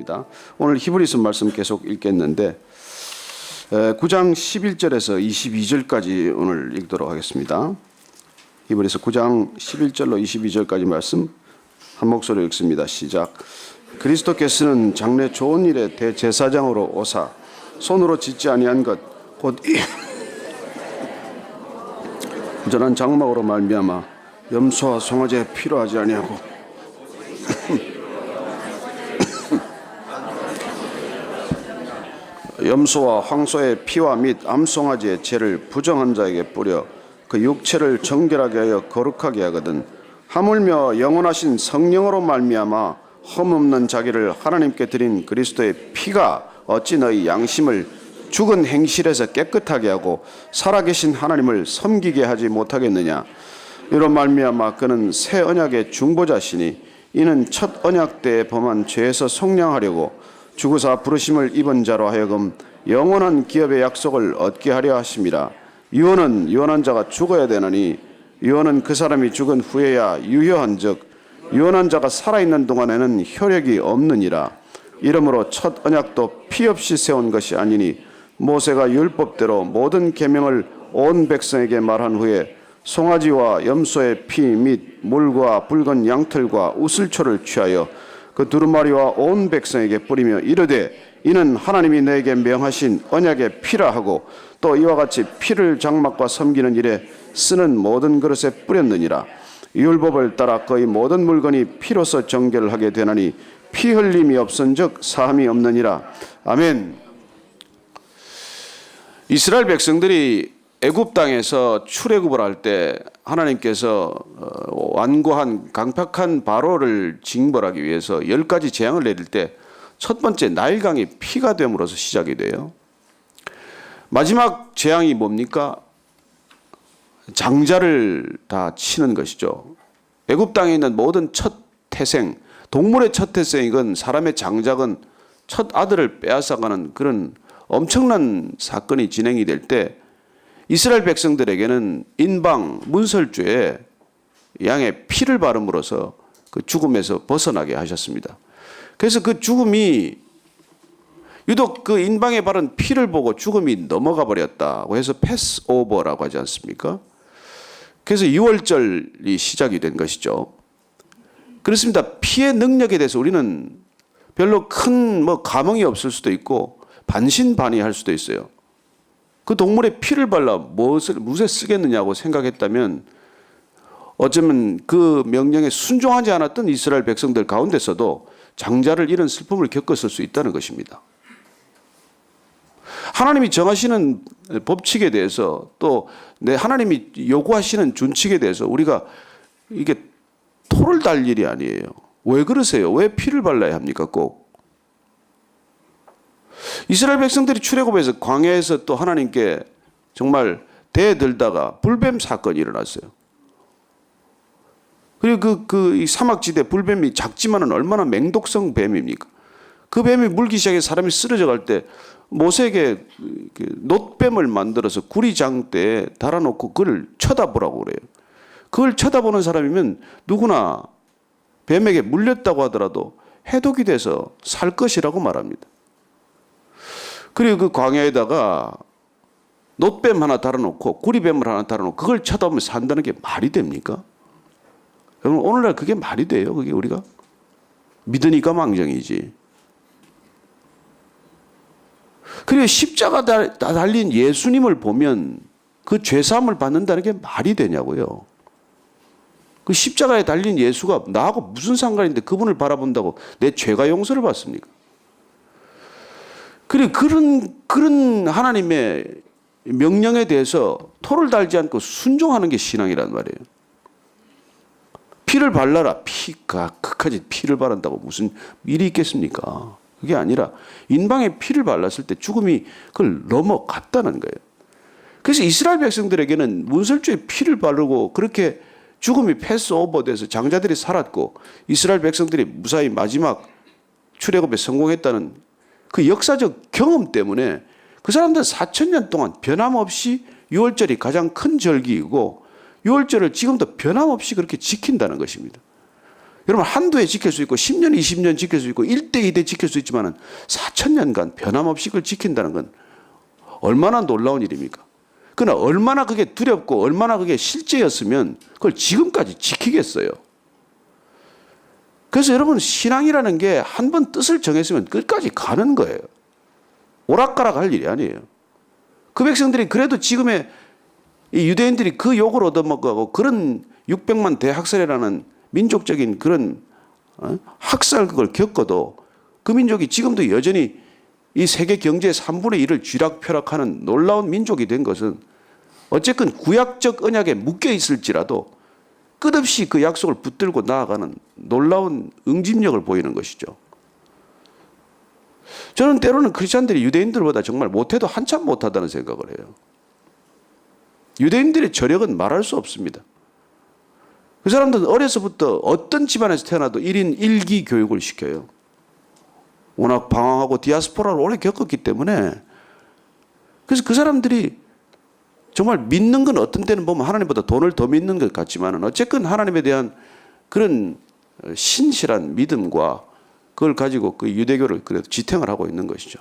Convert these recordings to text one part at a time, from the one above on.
합니다. 오늘 히브리서 말씀 계속 읽겠는데 9장 11절에서 22절까지 오늘 읽도록 하겠습니다. 히브리서 9장 11절로 22절까지 말씀 한 목소리로 읽습니다. 시작. 그리스도께서는 장래 좋은 일의 대제사장으로 오사 손으로 짓지 아니한 것 곧 온전한 장막으로 말미암아 염소와 송아지에 필요하지 아니하고 염소와 황소의 피와 및 암송아지의 죄를 부정한 자에게 뿌려 그 육체를 정결하게 하여 거룩하게 하거든 하물며 영원하신 성령으로 말미암아 흠없는 자기를 하나님께 드린 그리스도의 피가 어찌 너희 양심을 죽은 행실에서 깨끗하게 하고 살아계신 하나님을 섬기게 하지 못하겠느냐. 이런 말미암아 그는 새 언약의 중보자시니 이는 첫 언약 때에 범한 죄에서 속량하려고 죽으사 부르심을 입은 자로 하여금 영원한 기업의 약속을 얻게 하려 하심이라. 유언은 유언한 자가 죽어야 되나니 유언은 그 사람이 죽은 후에야 유효한즉 유언한 자가 살아있는 동안에는 효력이 없느니라. 이러므로 첫 언약도 피 없이 세운 것이 아니니 모세가 율법대로 모든 계명을 온 백성에게 말한 후에 송아지와 염소의 피 및 물과 붉은 양털과 우슬초를 취하여 그 두루마리와 온 백성에게 뿌리며 이르되 이는 하나님이 너에게 명하신 언약의 피라 하고 또 이와 같이 피를 장막과 섬기는 일에 쓰는 모든 그릇에 뿌렸느니라. 율법을 따라 거의 모든 물건이 피로서 정결을 하게 되나니 피 흘림이 없은즉 사함이 없느니라. 아멘. 이스라엘 백성들이 애굽 땅에서 출애굽을 할 때 하나님께서 완고한 강팍한 바로를 징벌하기 위해서 10가지 재앙을 내릴 때 첫 번째 나일강이 피가 됨으로써 시작이 돼요. 마지막 재앙이 뭡니까? 장자를 다 치는 것이죠. 애굽 땅에 있는 모든 첫 태생, 동물의 첫 태생이건 사람의 장작은 첫 아들을 빼앗아가는 그런 엄청난 사건이 진행이 될 때 이스라엘 백성들에게는 인방 문설주에 양의 피를 바름으로써 그 죽음에서 벗어나게 하셨습니다. 그래서 그 죽음이 유독 그 인방에 바른 피를 보고 죽음이 넘어가 버렸다고 해서 패스오버라고 하지 않습니까? 그래서 6월절이 시작이 된 것이죠. 그렇습니다. 피의 능력에 대해서 우리는 별로 큰 감흥이 없을 수도 있고 반신반의할 수도 있어요. 그 동물의 피를 발라 무엇에 쓰겠느냐고 생각했다면 어쩌면 그 명령에 순종하지 않았던 이스라엘 백성들 가운데서도 장자를 잃은 슬픔을 겪었을 수 있다는 것입니다. 하나님이 정하시는 법칙에 대해서 또 하나님이 요구하시는 준칙에 대해서 우리가 이게 토를 달 일이 아니에요. 왜 그러세요? 왜 피를 발라야 합니까? 꼭. 이스라엘 백성들이 출애굽해서 광야에서 또 하나님께 정말 대들다가 불뱀 사건이 일어났어요. 그리고 이 사막지대 불뱀이 작지만은 얼마나 맹독성 뱀입니까? 그 뱀이 물기 시작해 사람이 쓰러져 갈 때 모세에게 놋뱀을 만들어서 구리장대에 달아놓고 그걸 쳐다보라고 그래요. 그걸 쳐다보는 사람이면 누구나 뱀에게 물렸다고 하더라도 해독이 돼서 살 것이라고 말합니다. 그리고 그 광야에다가 놋뱀 하나 달아놓고 구리뱀을 하나 달아놓고 그걸 쳐다보면서 산다는 게 말이 됩니까? 여러분 오늘날 그게 말이 돼요? 그게 우리가? 믿으니까 망정이지. 그리고 십자가 달린 예수님을 보면 그 죄사함을 받는다는 게 말이 되냐고요. 그 십자가에 달린 예수가 나하고 무슨 상관인데 그분을 바라본다고 내 죄가 용서를 받습니까? 그리고 그런 하나님의 명령에 대해서 토를 달지 않고 순종하는 게 신앙이란 말이에요. 피를 발라라. 피가 그까지 피를 바른다고 무슨 일이 있겠습니까? 그게 아니라 인방에 피를 발랐을 때 죽음이 그걸 넘어갔다는 거예요. 그래서 이스라엘 백성들에게는 문설주에 피를 바르고 그렇게 죽음이 패스오버돼서 장자들이 살았고 이스라엘 백성들이 무사히 마지막 출애굽에 성공했다는 그 역사적 경험 때문에 그 사람들은 4,000년 동안 변함없이 6월절이 가장 큰 절기이고 6월절을 지금도 변함없이 그렇게 지킨다는 것입니다. 여러분 한두 해 지킬 수 있고 10년, 20년 지킬 수 있고 1대, 2대 지킬 수 있지만 4,000년간 변함없이 그걸 지킨다는 건 얼마나 놀라운 일입니까? 그러나 얼마나 그게 두렵고 얼마나 그게 실제였으면 그걸 지금까지 지키겠어요. 그래서 여러분 신앙이라는 게 한 번 뜻을 정했으면 끝까지 가는 거예요. 오락가락 할 일이 아니에요. 그 백성들이 그래도 지금의 이 유대인들이 그 욕을 얻어먹고 그런 600만 대학살이라는 민족적인 그런 학살 그걸 겪어도 그 민족이 지금도 여전히 이 세계 경제의 3분의 1을 쥐락펴락하는 놀라운 민족이 된 것은 어쨌든 구약적 언약에 묶여 있을지라도 끝없이 그 약속을 붙들고 나아가는 놀라운 응집력을 보이는 것이죠. 저는 때로는 크리스찬들이 유대인들보다 정말 못해도 한참 못하다는 생각을 해요. 유대인들의 저력은 말할 수 없습니다. 그 사람들은 어려서부터 어떤 집안에서 태어나도 1인 1기 교육을 시켜요. 워낙 방황하고 디아스포라를 오래 겪었기 때문에 그래서 그 사람들이 정말 믿는 건 어떤 때는 보면 하나님보다 돈을 더 믿는 것 같지만 어쨌든 하나님에 대한 그런 신실한 믿음과 그걸 가지고 그 유대교를 그래도 지탱을 하고 있는 것이죠.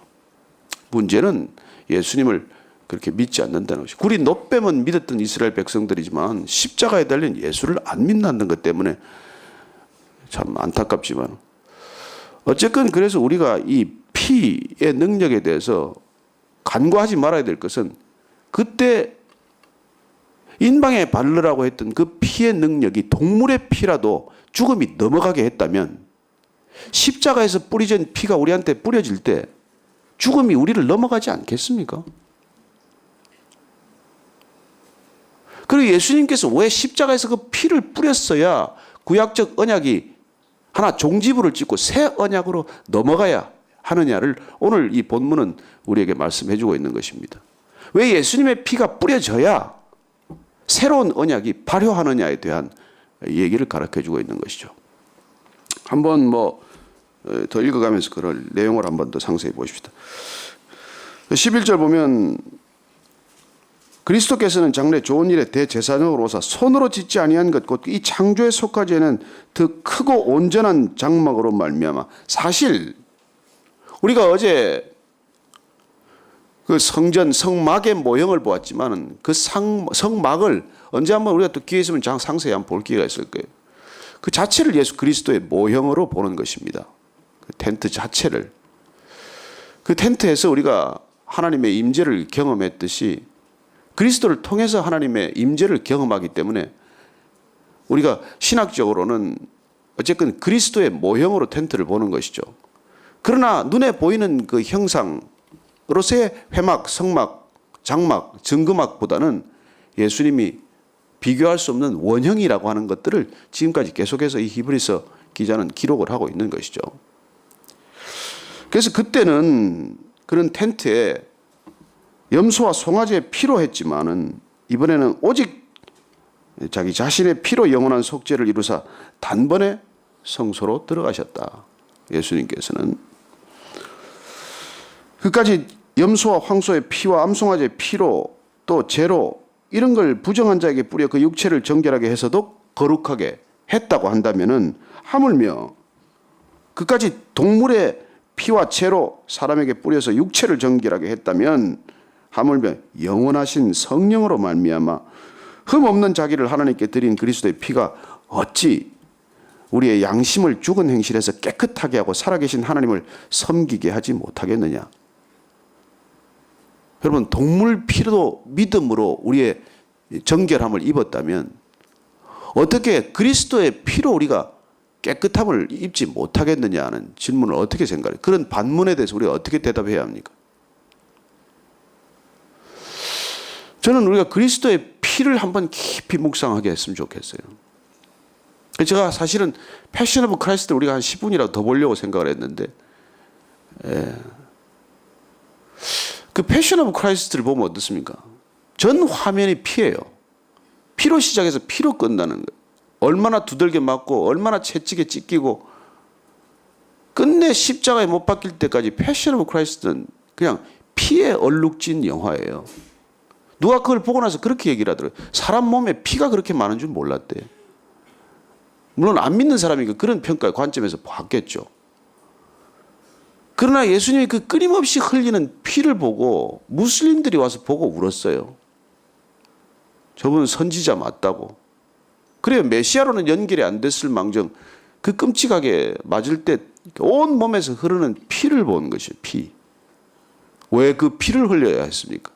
문제는 예수님을 그렇게 믿지 않는다는 것이. 굴이 놋뱀은 믿었던 이스라엘 백성들이지만 십자가에 달린 예수를 안 믿는 것 때문에 참 안타깝지만 어쨌든 그래서 우리가 이 피의 능력에 대해서 간과하지 말아야 될 것은 그때 인방에 바르라고 했던 그 피의 능력이 동물의 피라도 죽음이 넘어가게 했다면 십자가에서 뿌려진 피가 우리한테 뿌려질 때 죽음이 우리를 넘어가지 않겠습니까? 그리고 예수님께서 왜 십자가에서 그 피를 뿌렸어야 구약적 언약이 하나 종지부를 찍고 새 언약으로 넘어가야 하느냐를 오늘 이 본문은 우리에게 말씀해 주고 있는 것입니다. 왜 예수님의 피가 뿌려져야 새로운 언약이 발효하느냐에 대한 얘기를 가르쳐 주고 있는 것이죠. 한번 더 읽어가면서 그럴 내용을 한번 더 상세히 보십시다. 11절 보면 그리스도께서는 장래 좋은 일에 대제사장으로 오사 손으로 짓지 아니한 것 곧 이 창조에 속하지는 더 크고 온전한 장막으로 말미암아 사실 우리가 어제 그 성전 성막의 모형을 보았지만 그 성막을 언제 한번 우리가 또 기회 있으면 상세히 한번 볼 기회가 있을 거예요. 그 자체를 예수 그리스도의 모형으로 보는 것입니다. 그 텐트 자체를. 그 텐트에서 우리가 하나님의 임재를 경험했듯이 그리스도를 통해서 하나님의 임재를 경험하기 때문에 우리가 신학적으로는 어쨌든 그리스도의 모형으로 텐트를 보는 것이죠. 그러나 눈에 보이는 그 형상으로서의 회막, 성막, 장막, 증거막보다는 예수님이 비교할 수 없는 원형이라고 하는 것들을 지금까지 계속해서 이 히브리서 기자는 기록을 하고 있는 것이죠. 그래서 그때는 그런 텐트에 염소와 송아지의 피로 했지만은 이번에는 오직 자기 자신의 피로 영원한 속죄를 이루사 단번에 성소로 들어가셨다. 예수님께서는 그까지 염소와 황소의 피와 암송아지의 피로 또 죄로 이런 걸 부정한 자에게 뿌려 그 육체를 정결하게 해서도 거룩하게 했다고 한다면은 하물며 그까지 동물의 피와 죄로 사람에게 뿌려서 육체를 정결하게 했다면 하물며 영원하신 성령으로 말미암아 흠없는 자기를 하나님께 드린 그리스도의 피가 어찌 우리의 양심을 죽은 행실에서 깨끗하게 하고 살아계신 하나님을 섬기게 하지 못하겠느냐. 여러분 동물 피로 믿음으로 우리의 정결함을 입었다면 어떻게 그리스도의 피로 우리가 깨끗함을 입지 못하겠느냐 하는 질문을 어떻게 생각해요? 그런 반문에 대해서 우리가 어떻게 대답해야 합니까? 저는 우리가 그리스도의 피를 한번 깊이 묵상하게 했으면 좋겠어요. 제가 사실은 패션 오브 크라이스트를 우리가 한 10분이라도 더 보려고 생각을 했는데 그 패션 오브 크라이스트를 보면 어떻습니까? 전 화면이 피예요. 피로 시작해서 피로 끝나는 거예요. 얼마나 두들겨 맞고 얼마나 채찍에 찢기고 끝내 십자가에 못 박힐 때까지 패션 오브 크라이스트는 그냥 피에 얼룩진 영화예요. 누가 그걸 보고 나서 그렇게 얘기를 하더라고요. 사람 몸에 피가 그렇게 많은 줄 몰랐대. 물론 안 믿는 사람이니까 그런 평가 관점에서 봤겠죠. 그러나 예수님이 그 끊임없이 흘리는 피를 보고 무슬림들이 와서 보고 울었어요. 저분은 선지자 맞다고. 그래요. 메시아로는 연결이 안 됐을 망정 그 끔찍하게 맞을 때 온 몸에서 흐르는 피를 보는 것이에요. 피. 왜 그 피를 흘려야 했습니까?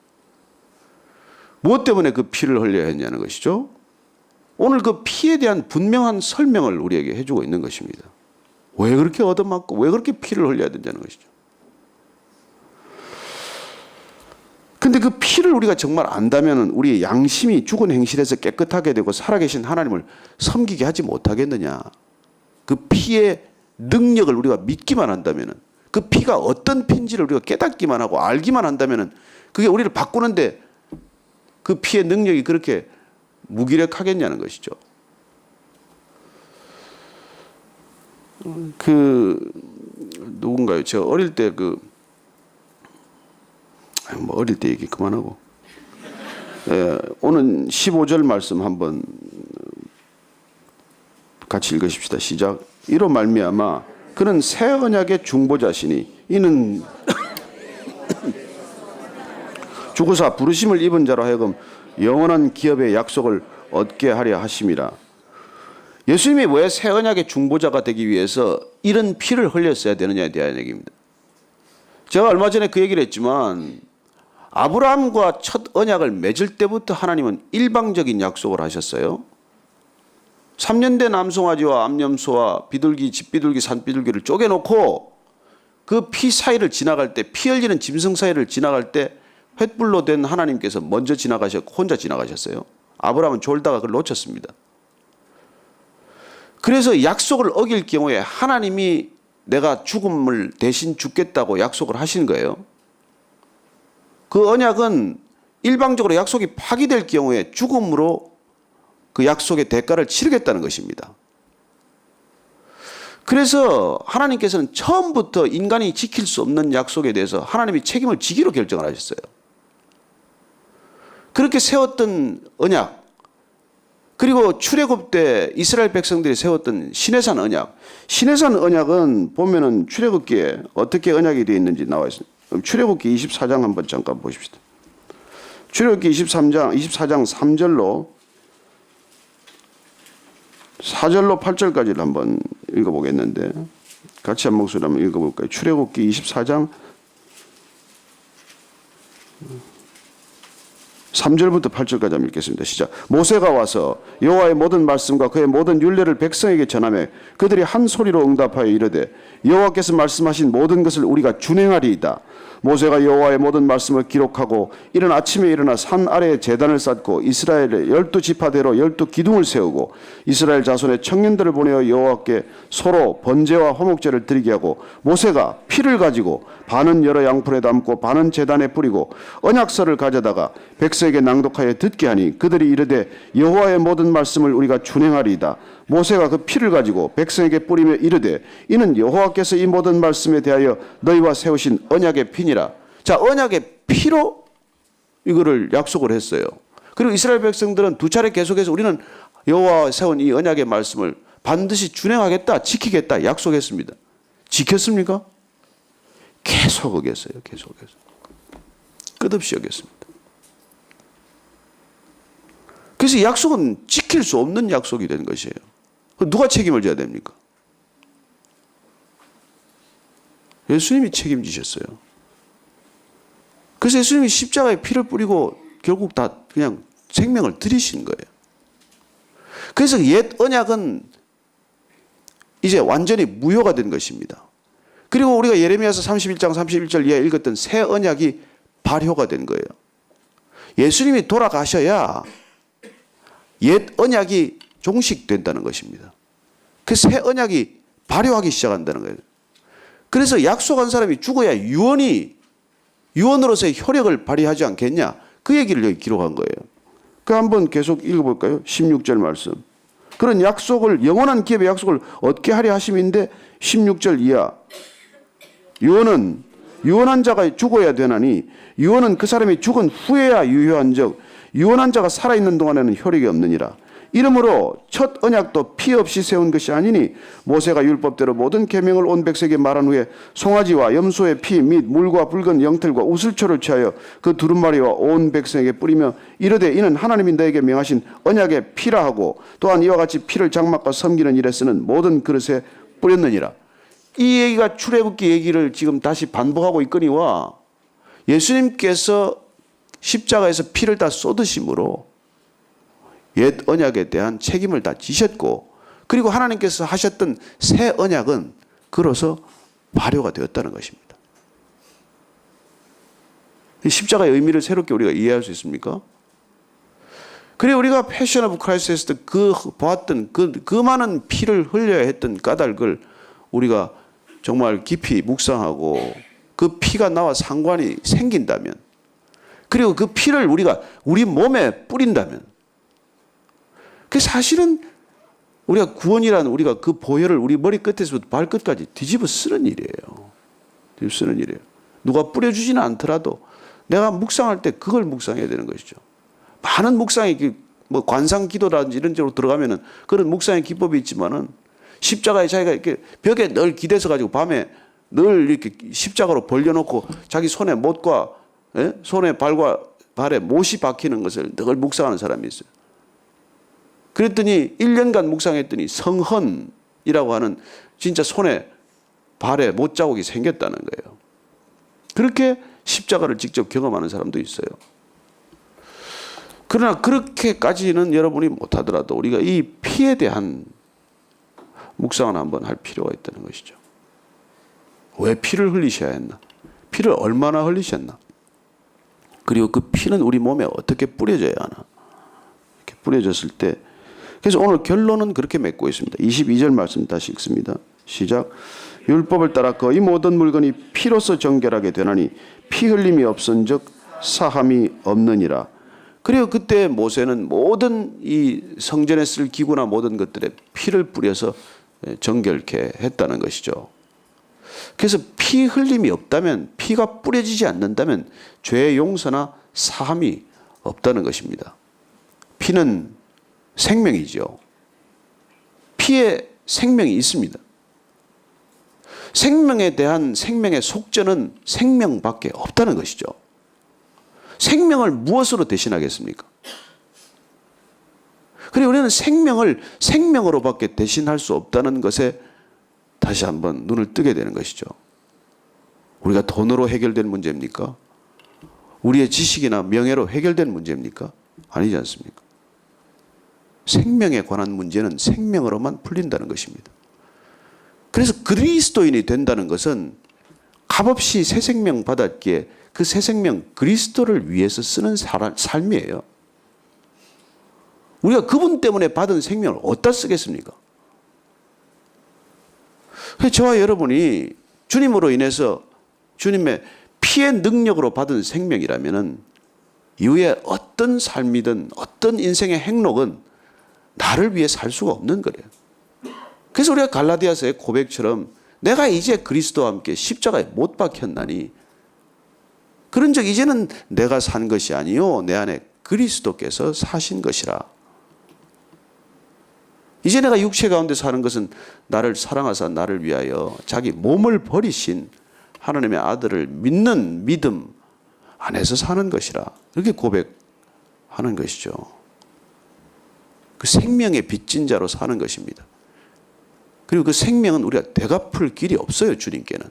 무엇 때문에 그 피를 흘려야 했냐는 것이죠. 오늘 그 피에 대한 분명한 설명을 우리에게 해주고 있는 것입니다. 왜 그렇게 얻어맞고 왜 그렇게 피를 흘려야 된다는 것이죠. 근데 그 피를 우리가 정말 안다면 우리의 양심이 죽은 행실에서 깨끗하게 되고 살아계신 하나님을 섬기게 하지 못하겠느냐. 그 피의 능력을 우리가 믿기만 한다면, 그 피가 어떤 피인지를 우리가 깨닫기만 하고 알기만 한다면 그게 우리를 바꾸는데 그 피의 능력이 그렇게 무기력하겠냐는 것이죠. 누군가요? 제가 어릴 때 어릴 때 얘기 그만하고. 오늘 15절 말씀 한번 같이 읽으십시다. 시작. 이로 말미암아 그는 새 언약의 중보자시니 이는 주구사 부르심을 입은 자로 하여금 영원한 기업의 약속을 얻게 하려 하심이라. 예수님이 왜 새 언약의 중보자가 되기 위해서 이런 피를 흘렸어야 되느냐에 대한 얘기입니다. 제가 얼마 전에 그 얘기를 했지만 아브라함과 첫 언약을 맺을 때부터 하나님은 일방적인 약속을 하셨어요. 3년 된 암송아지와 암염소와 비둘기, 집비둘기, 산비둘기를 쪼개놓고 그 피 사이를 지나갈 때, 피 흘리는 짐승 사이를 지나갈 때 횃불로 된 하나님께서 먼저 지나가셨고 혼자 지나가셨어요. 아브라함은 졸다가 그걸 놓쳤습니다. 그래서 약속을 어길 경우에 하나님이 내가 죽음을 대신 죽겠다고 약속을 하신 거예요. 그 언약은 일방적으로 약속이 파기될 경우에 죽음으로 그 약속의 대가를 치르겠다는 것입니다. 그래서 하나님께서는 처음부터 인간이 지킬 수 없는 약속에 대해서 하나님이 책임을 지기로 결정을 하셨어요. 그렇게 세웠던 언약, 그리고 출애굽 때 이스라엘 백성들이 세웠던 시내산 언약. 시내산 언약은 보면은 출애굽기에 어떻게 언약이 되어 있는지 나와 있습니다. 그럼 출애굽기 24장 한번 잠깐 보십시다. 출애굽기 24장 3절로 4절로 8절까지를 한번 읽어보겠는데 같이 한 목소리 한번 읽어볼까요? 출애굽기 24장 3절부터 8절까지 한번 읽겠습니다. 시작. 모세가 와서 여호와의 모든 말씀과 그의 모든 율례를 백성에게 전하며 그들이 한 소리로 응답하여 이르되 여호와께서 말씀하신 모든 것을 우리가 준행하리이다. 모세가 여호와의 모든 말씀을 기록하고 이른 아침에 일어나 산 아래에 제단을 쌓고 이스라엘의 12지파대로 12기둥을 세우고 이스라엘 자손의 청년들을 보내어 여호와께 소로 번제와 화목제를 드리게 하고 모세가 피를 가지고 반은 여러 양풀에 담고 반은 제단에 뿌리고 언약서를 가져다가 백성에게 낭독하여 듣게 하니 그들이 이르되 여호와의 모든 말씀을 우리가 준행하리이다. 모세가 그 피를 가지고 백성에게 뿌리며 이르되 이는 여호와께서 이 모든 말씀에 대하여 너희와 세우신 언약의 피니라. 자, 언약의 피로 이거를 약속을 했어요. 그리고 이스라엘 백성들은 두 차례 계속해서 우리는 여호와가 세운 이 언약의 말씀을 반드시 준행하겠다, 지키겠다 약속했습니다. 지켰습니까? 계속 어겼어요. 계속해서. 끝없이 어겼습니다. 그래서 이 약속은 지킬 수 없는 약속이 된 것이에요. 누가 책임을 져야 됩니까? 예수님이 책임지셨어요. 그래서 예수님이 십자가에 피를 뿌리고 결국 다 그냥 생명을 들이신 거예요. 그래서 옛 언약은 이제 완전히 무효가 된 것입니다. 그리고 우리가 예레미야서 31장 31절 이하에 읽었던 새 언약이 발효가 된 거예요. 예수님이 돌아가셔야 옛 언약이 종식된다는 것입니다. 그 새 언약이 발효하기 시작한다는 거예요. 그래서 약속한 사람이 죽어야 유언으로서의 효력을 발휘하지 않겠냐. 그 얘기를 여기 기록한 거예요. 그 한번 계속 읽어볼까요? 16절 말씀. 그런 약속을 영원한 기업의 약속을 얻게 하려 하심인데 16절 이하. 유언한 자가 죽어야 되나니 유언은 그 사람이 죽은 후에야 유효한즉 유언한 자가 살아있는 동안에는 효력이 없느니라. 이러므로 첫 언약도 피 없이 세운 것이 아니니 모세가 율법대로 모든 계명을 온 백성에게 말한 후에 송아지와 염소의 피 및 물과 붉은 영털과 우슬초를 취하여 그 두루마리와 온 백성에게 뿌리며 이르되 이는 하나님이 너에게 명하신 언약의 피라 하고 또한 이와 같이 피를 장막과 섬기는 일에 쓰는 모든 그릇에 뿌렸느니라. 이 얘기가 출애굽기 얘기를 지금 다시 반복하고 있거니와 예수님께서 십자가에서 피를 다 쏟으심으로 옛 언약에 대한 책임을 다 지셨고 그리고 하나님께서 하셨던 새 언약은 그로서 발효가 되었다는 것입니다. 십자가의 의미를 새롭게 우리가 이해할 수 있습니까? 그리고 우리가 패션 오브 크라이스트에서 보았던 그 많은 피를 흘려야 했던 까닭을 우리가 정말 깊이 묵상하고 그 피가 나와 상관이 생긴다면 그리고 그 피를 우리가 우리 몸에 뿌린다면 그 사실은 우리가 구원이라는 우리가 그 보혈을 우리 머리끝에서부터 발끝까지 뒤집어 쓰는 일이에요. 뒤집어 쓰는 일이에요. 누가 뿌려주지는 않더라도 내가 묵상할 때 그걸 묵상해야 되는 것이죠. 많은 묵상의 뭐 관상 기도라든지 이런 쪽으로 들어가면은 그런 묵상의 기법이 있지만은 십자가에 자기가 이렇게 벽에 늘 기대서 가지고 밤에 늘 이렇게 십자가로 벌려놓고 자기 손에 못과 손에 발과 발에 못이 박히는 것을 늘 묵상하는 사람이 있어요. 그랬더니 1년간 묵상했더니 성헌이라고 하는 진짜 손에 발에 못 자국이 생겼다는 거예요. 그렇게 십자가를 직접 경험하는 사람도 있어요. 그러나 그렇게까지는 여러분이 못하더라도 우리가 이 피에 대한 묵상을 한번 할 필요가 있다는 것이죠. 왜 피를 흘리셔야 했나? 피를 얼마나 흘리셨나? 그리고 그 피는 우리 몸에 어떻게 뿌려져야 하나? 이렇게 뿌려졌을 때 그래서 오늘 결론은 그렇게 맺고 있습니다. 22절 말씀 다시 읽습니다. 시작. 율법을 따라 거의 모든 물건이 피로서 정결하게 되나니 피 흘림이 없은즉 사함이 없느니라. 그리고 그때 모세는 모든 이 성전에 쓸 기구나 모든 것들에 피를 뿌려서 정결케 했다는 것이죠. 그래서 피 흘림이 없다면 피가 뿌려지지 않는다면 죄의 용서나 사함이 없다는 것입니다. 피는 생명이죠. 피에 생명이 있습니다. 생명에 대한 생명의 속전은 생명밖에 없다는 것이죠. 생명을 무엇으로 대신하겠습니까? 그리고 우리는 생명을 생명으로밖에 대신할 수 없다는 것에 다시 한번 눈을 뜨게 되는 것이죠. 우리가 돈으로 해결된 문제입니까? 우리의 지식이나 명예로 해결된 문제입니까? 아니지 않습니까? 생명에 관한 문제는 생명으로만 풀린다는 것입니다. 그래서 그리스도인이 된다는 것은 값없이 새 생명 받았기에 그 새 생명 그리스도를 위해서 쓰는 삶이에요. 우리가 그분 때문에 받은 생명을 어디다 쓰겠습니까? 저와 여러분이 주님으로 인해서 주님의 피의 능력으로 받은 생명이라면 이후에 어떤 삶이든 어떤 인생의 행록은 나를 위해 살 수가 없는 거래요. 그래서 우리가 갈라디아서의 고백처럼 내가 이제 그리스도와 함께 십자가에 못 박혔나니 그런즉 이제는 내가 산 것이 아니요 내 안에 그리스도께서 사신 것이라. 이제 내가 육체 가운데 사는 것은 나를 사랑하사 나를 위하여 자기 몸을 버리신 하나님의 아들을 믿는 믿음 안에서 사는 것이라. 이렇게 고백하는 것이죠. 그 생명의 빚진 자로 사는 것입니다. 그리고 그 생명은 우리가 되갚을 길이 없어요, 주님께는.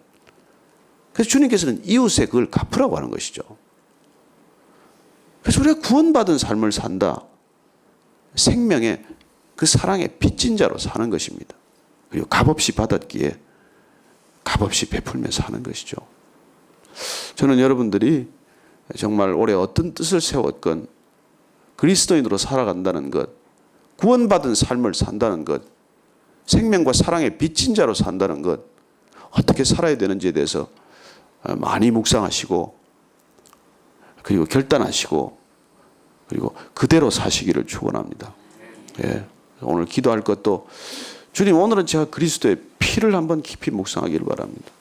그래서 주님께서는 이웃에 그걸 갚으라고 하는 것이죠. 그래서 우리가 구원받은 삶을 산다. 생명의 그 사랑의 빚진 자로 사는 것입니다. 그리고 값없이 받았기에 값없이 베풀며 사는 것이죠. 저는 여러분들이 정말 올해 어떤 뜻을 세웠건 그리스도인으로 살아간다는 것, 구원받은 삶을 산다는 것, 생명과 사랑의 빚진 자로 산다는 것, 어떻게 살아야 되는지에 대해서 많이 묵상하시고 그리고 결단하시고 그리고 그대로 사시기를 축원합니다. 예. 오늘 기도할 것도 주님 오늘은 제가 그리스도의 피를 한번 깊이 묵상하기를 바랍니다.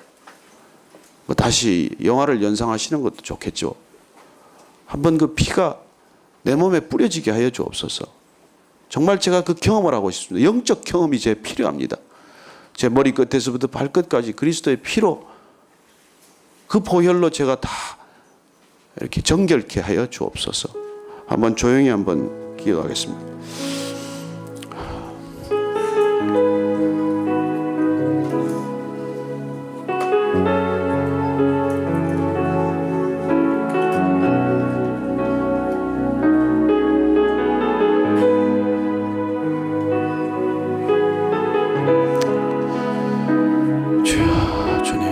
뭐 다시 영화를 연상하시는 것도 좋겠죠. 한번 그 피가 내 몸에 뿌려지게 하여 주옵소서. 정말 제가 그 경험을 하고 싶습니다. 영적 경험이 제 필요합니다. 제 머리끝에서부터 발끝까지 그리스도의 피로 그 보혈로 제가 다 이렇게 정결케 하여 주옵소서. 한번 조용히 한번 기도하겠습니다. 주여, 주님.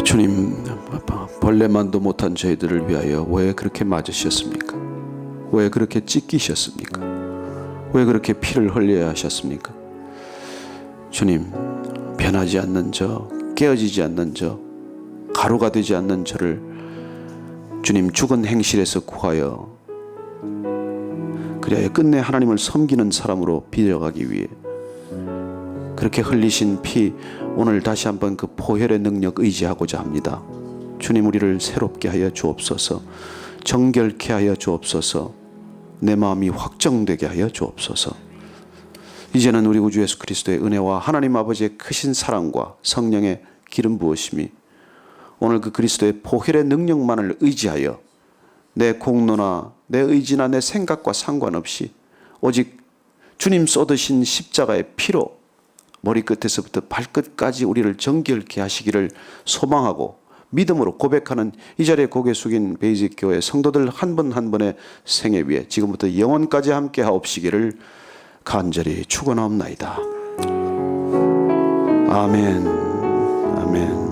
주님, 벌레만도 못한 저희들을 위하여 왜 그렇게 맞으셨습니까? 왜 그렇게 찢기셨습니까? 왜 그렇게 피를 흘려야 하셨습니까? 주님, 변하지 않는 저, 깨어지지 않는 저, 가루가 되지 않는 저를 주님 죽은 행실에서 구하여 그리하여 끝내 하나님을 섬기는 사람으로 빚어가기 위해 그렇게 흘리신 피, 오늘 다시 한번 그 보혈의 능력 의지하고자 합니다. 주님, 우리를 새롭게 하여 주옵소서. 정결케 하여 주옵소서. 내 마음이 확정되게 하여 주옵소서. 이제는 우리 구주 예수 그리스도의 은혜와 하나님 아버지의 크신 사랑과 성령의 기름 부으심이 오늘 그 그리스도의 보혈의 능력만을 의지하여 내 공로나 내 의지나 내 생각과 상관없이 오직 주님 쏟으신 십자가의 피로 머리끝에서부터 발끝까지 우리를 정결케 하시기를 소망하고 믿음으로 고백하는 이 자리에 고개 숙인 베이직 교회 성도들 한 분 한 분의 생애 위에 지금부터 영원까지 함께 하옵시기를 간절히 축원하옵나이다. 아멘. 아멘.